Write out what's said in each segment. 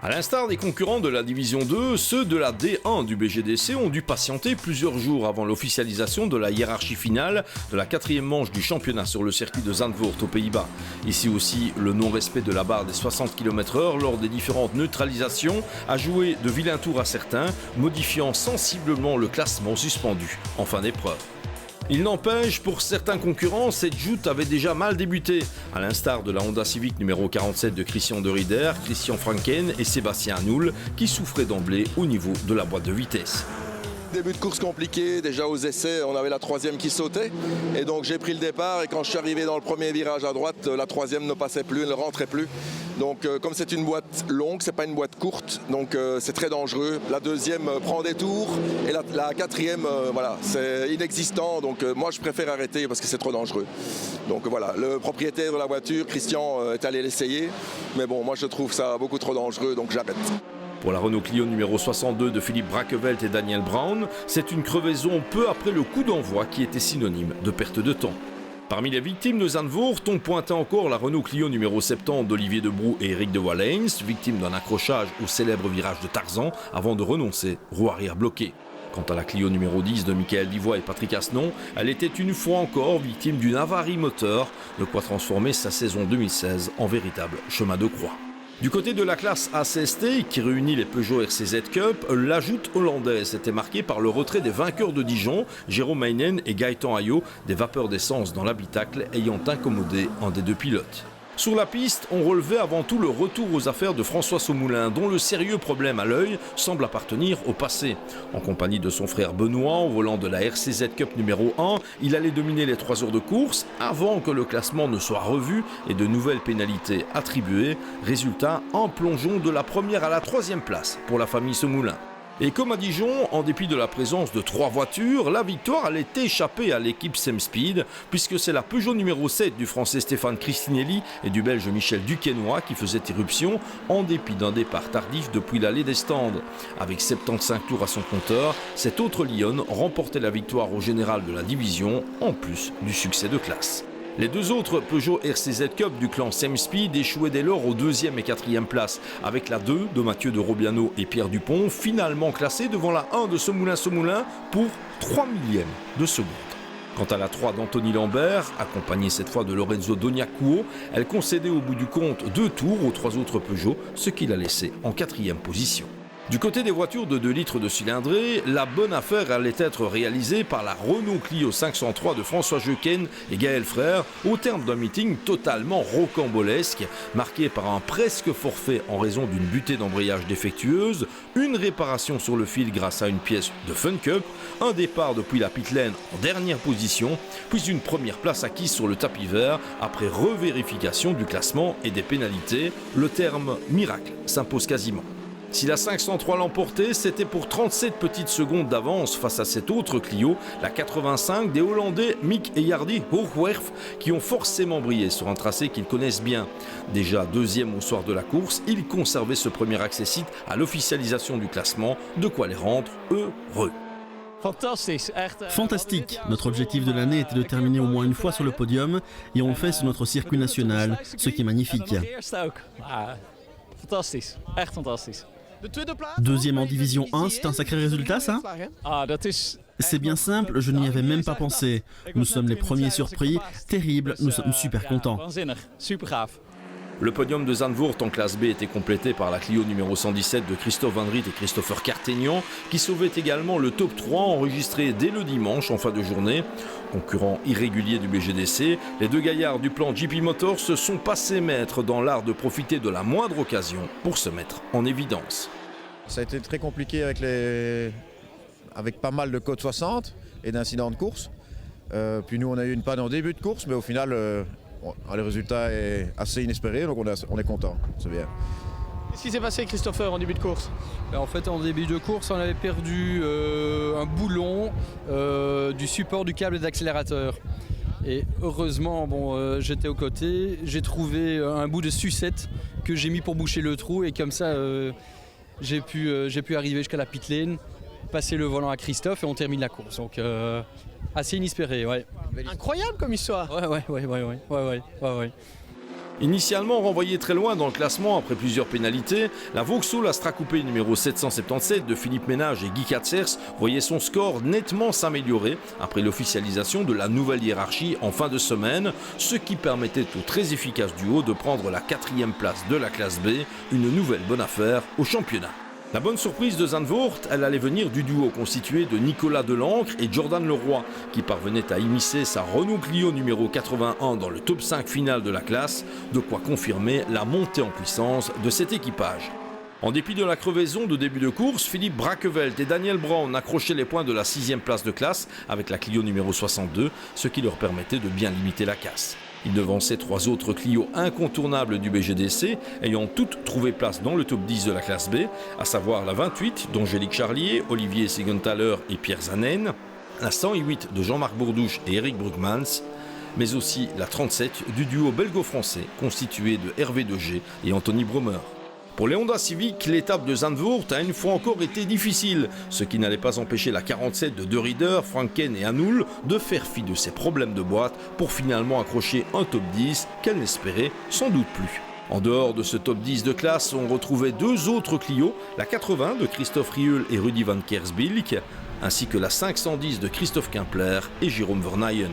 À l'instar des concurrents de la Division 2, ceux de la D1 du BGDC ont dû patienter plusieurs jours avant l'officialisation de la hiérarchie finale de la 4e manche du championnat sur le circuit de Zandvoort aux Pays-Bas. Ici aussi, le non-respect de la barre des 60 km/h lors des différentes neutralisations a joué de vilains tours à certains, modifiant sensiblement le classement suspendu en fin d'épreuve. Il n'empêche, pour certains concurrents, cette joute avait déjà mal débuté, à l'instar de la Honda Civic numéro 47 de Christian de Rieder, Christian Franken et Sébastien Anoul, qui souffraient d'emblée au niveau de la boîte de vitesse. Début de course compliqué, déjà aux essais on avait la 3e qui sautait et donc j'ai pris le départ et quand je suis arrivé dans le premier virage à droite, la 3e ne passait plus, elle ne rentrait plus. Donc comme c'est une boîte longue, c'est pas une boîte courte, donc c'est très dangereux. La 2e prend des tours et la 4e voilà, c'est inexistant, donc moi je préfère arrêter parce que c'est trop dangereux. Donc voilà, le propriétaire de la voiture, Christian, est allé l'essayer, mais bon moi je trouve ça beaucoup trop dangereux donc j'arrête. Pour la Renault Clio numéro 62 de Philippe Braquevelt et Daniel Brown, c'est une crevaison peu après le coup d'envoi qui était synonyme de perte de temps. Parmi les victimes de Zandvoort, on pointait encore la Renault Clio numéro 70 d'Olivier Debrou et Eric de Wallens, victime d'un accrochage au célèbre virage de Tarzan avant de renoncer, roue arrière bloquée. Quant à la Clio numéro 10 de Michael Divois et Patrick Asnon, elle était une fois encore victime d'une avarie moteur, de quoi transformer sa saison 2016 en véritable chemin de croix. Du côté de la classe ACST, qui réunit les Peugeot RCZ Cup, la joute hollandaise était marquée par le retrait des vainqueurs de Dijon, Jérôme Meinen et Gaëtan Ayot, des vapeurs d'essence dans l'habitacle ayant incommodé un des deux pilotes. Sur la piste, on relevait avant tout le retour aux affaires de François Saumoulin, dont le sérieux problème à l'œil semble appartenir au passé. En compagnie de son frère Benoît, au volant de la RCZ Cup numéro 1, il allait dominer les 3 heures de course avant que le classement ne soit revu et de nouvelles pénalités attribuées. Résultat, un plongeon de la première à la 3e place pour la famille Saumoulin. Et comme à Dijon, en dépit de la présence de 3 voitures, la victoire allait échapper à l'équipe Semspeed, puisque c'est la Peugeot numéro 7 du français Stéphane Cristinelli et du belge Michel Duquesnoy qui faisait irruption, en dépit d'un départ tardif depuis l'allée des stands. Avec 75 tours à son compteur, cette autre lionne remportait la victoire au général de la division, en plus du succès de classe. Les 2 autres Peugeot RCZ Cup du clan Semspeed échouaient dès lors aux 2e et 4e places, avec la 2 de Mathieu de Robiano et Pierre Dupont, finalement classée devant la 1 de Saumoulin pour 3 millièmes de seconde. Quant à la 3 d'Anthony Lambert, accompagnée cette fois de Lorenzo Doniacuo, elle concédait au bout du compte 2 tours aux 3 autres Peugeot, ce qui la laissait en 4e position. Du côté des voitures de 2 litres de cylindrée, la bonne affaire allait être réalisée par la Renault Clio 503 de François Jeuquen et Gaël Frère au terme d'un meeting totalement rocambolesque, marqué par un presque forfait en raison d'une butée d'embrayage défectueuse, une réparation sur le fil grâce à une pièce de Fun Cup, un départ depuis la pit lane en dernière position, puis une première place acquise sur le tapis vert après revérification du classement et des pénalités. Le terme miracle s'impose quasiment. Si la 503 l'emportait, c'était pour 37 petites secondes d'avance face à cette autre Clio, la 85 des Hollandais Mick et Jardy Hoogwerf, qui ont forcément brillé sur un tracé qu'ils connaissent bien. Déjà 2e au soir de la course, ils conservaient ce premier accessite à l'officialisation du classement, de quoi les rendre heureux. Fantastique. Notre objectif de l'année était de terminer au moins une fois sur le podium et on le fait sur notre circuit national, ce qui est magnifique. Fantastisch. 2e en division 1, c'est un sacré résultat ça ? C'est bien simple, je n'y avais même pas pensé. Nous sommes les premiers surpris, terrible, nous sommes super contents. Le podium de Zandvoort en classe B était complété par la Clio numéro 117 de Christophe Van Riet et Christopher Cartegnan, qui sauvaient également le top 3 enregistré dès le dimanche en fin de journée. Concurrents irréguliers du BGDC, les 2 gaillards du plan JP Motors se sont passés maîtres dans l'art de profiter de la moindre occasion pour se mettre en évidence. Ça a été très compliqué avec pas mal de côtes 60 et d'incidents de course. Puis nous on a eu une panne en début de course, mais au final le résultat est assez inespéré, donc on est content, c'est bien. Qu'est-ce qui s'est passé, Christopher, en début de course ? En fait, en début de course, on avait perdu un boulon du support du câble d'accélérateur. Et heureusement, j'étais aux côtés, j'ai trouvé un bout de sucette que j'ai mis pour boucher le trou et comme ça, j'ai pu arriver jusqu'à la pit lane, passer le volant à Christophe et on termine la course. Donc assez inespéré, ouais. Incroyable comme histoire. Ouais. Initialement renvoyé très loin dans le classement après plusieurs pénalités, la Vauxhall Astra Coupé numéro 777 de Philippe Ménage et Guy Katzers voyait son score nettement s'améliorer après l'officialisation de la nouvelle hiérarchie en fin de semaine, ce qui permettait au très efficace duo de prendre la 4e place de la classe B, une nouvelle bonne affaire au championnat. La bonne surprise de Zandvoort, elle allait venir du duo constitué de Nicolas Delancre et Jordan Leroy, qui parvenait à immiscer sa Renault Clio numéro 81 dans le top 5 final de la classe, de quoi confirmer la montée en puissance de cet équipage. En dépit de la crevaison de début de course, Philippe Bracquevelt et Daniel Brown accrochaient les points de la 6e place de classe avec la Clio numéro 62, ce qui leur permettait de bien limiter la casse. Ils devançaient 3 autres Clio incontournables du BGDC, ayant toutes trouvé place dans le top 10 de la classe B, à savoir la 28 d'Angélique Charlier, Olivier Siegenthaler et Pierre Zanen, la 108 de Jean-Marc Bourdouche et Eric Brugmans, mais aussi la 37 du duo belgo-français constitué de Hervé Degé et Anthony Brommer. Pour les Honda Civic, l'étape de Zandvoort a une fois encore été difficile, ce qui n'allait pas empêcher la 47 de De Ridder, Franken et Hanoul de faire fi de ses problèmes de boîte pour finalement accrocher un top 10 qu'elle n'espérait sans doute plus. En dehors de ce top 10 de classe, on retrouvait 2 autres Clio, la 80 de Christophe Rieul et Rudy van Kersbilk, ainsi que la 510 de Christophe Kimpler et Jérôme Verneyen.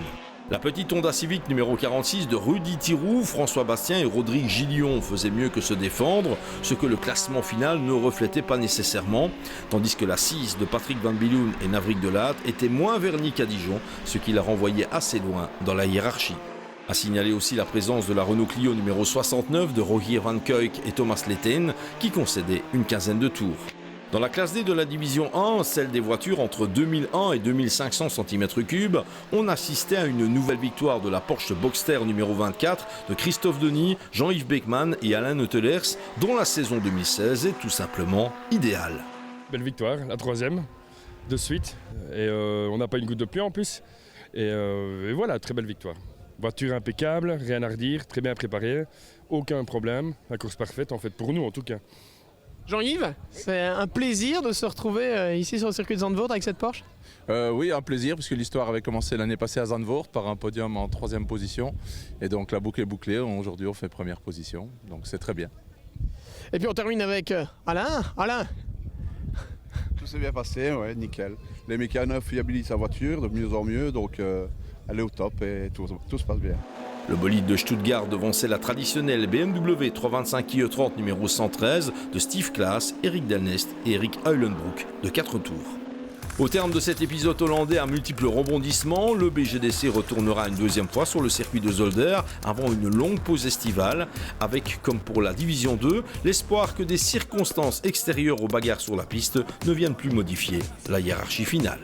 La petite Honda Civic numéro 46 de Rudy Thiroux, François Bastien et Rodrigue Gillion faisaient mieux que se défendre, ce que le classement final ne reflétait pas nécessairement, tandis que la 6 de Patrick Van Billoun et Navrik Delatte était moins vernie qu'à Dijon, ce qui la renvoyait assez loin dans la hiérarchie. A signaler aussi la présence de la Renault Clio numéro 69 de Rogier Van Kuijk et Thomas Letten, qui concédait une quinzaine de tours. Dans la classe D de la division 1, celle des voitures entre 2001 et 2500 cm3, on assistait à une nouvelle victoire de la Porsche Boxster numéro 24 de Christophe Denis, Jean-Yves Beckmann et Alain Neutelers, dont la saison 2016 est tout simplement idéale. Belle victoire, la 3e de suite, et on n'a pas une goutte de pluie en plus, et voilà, très belle victoire. Voiture impeccable, rien à redire, très bien préparée, aucun problème, la course parfaite en fait pour nous en tout cas. Jean-Yves, c'est un plaisir de se retrouver ici sur le circuit de Zandvoort avec cette Porsche. Oui, un plaisir puisque l'histoire avait commencé l'année passée à Zandvoort par un podium en 3e position. Et donc la boucle est bouclée, aujourd'hui on fait 1re position, donc c'est très bien. Et puis on termine avec Alain. Alain. Tout s'est bien passé, ouais, nickel. Les mécanos fiabilisent sa voiture de mieux en mieux, donc elle est au top et tout se passe bien. Le bolide de Stuttgart devançait la traditionnelle BMW 325 IE30 numéro 113 de Steve Klaas, Eric Delnest et Eric Eulenbroek de 4 tours. Au terme de cet épisode hollandais à multiples rebondissements, le BGDC retournera une 2e fois sur le circuit de Zolder avant une longue pause estivale, avec, comme pour la division 2, l'espoir que des circonstances extérieures aux bagarres sur la piste ne viennent plus modifier la hiérarchie finale.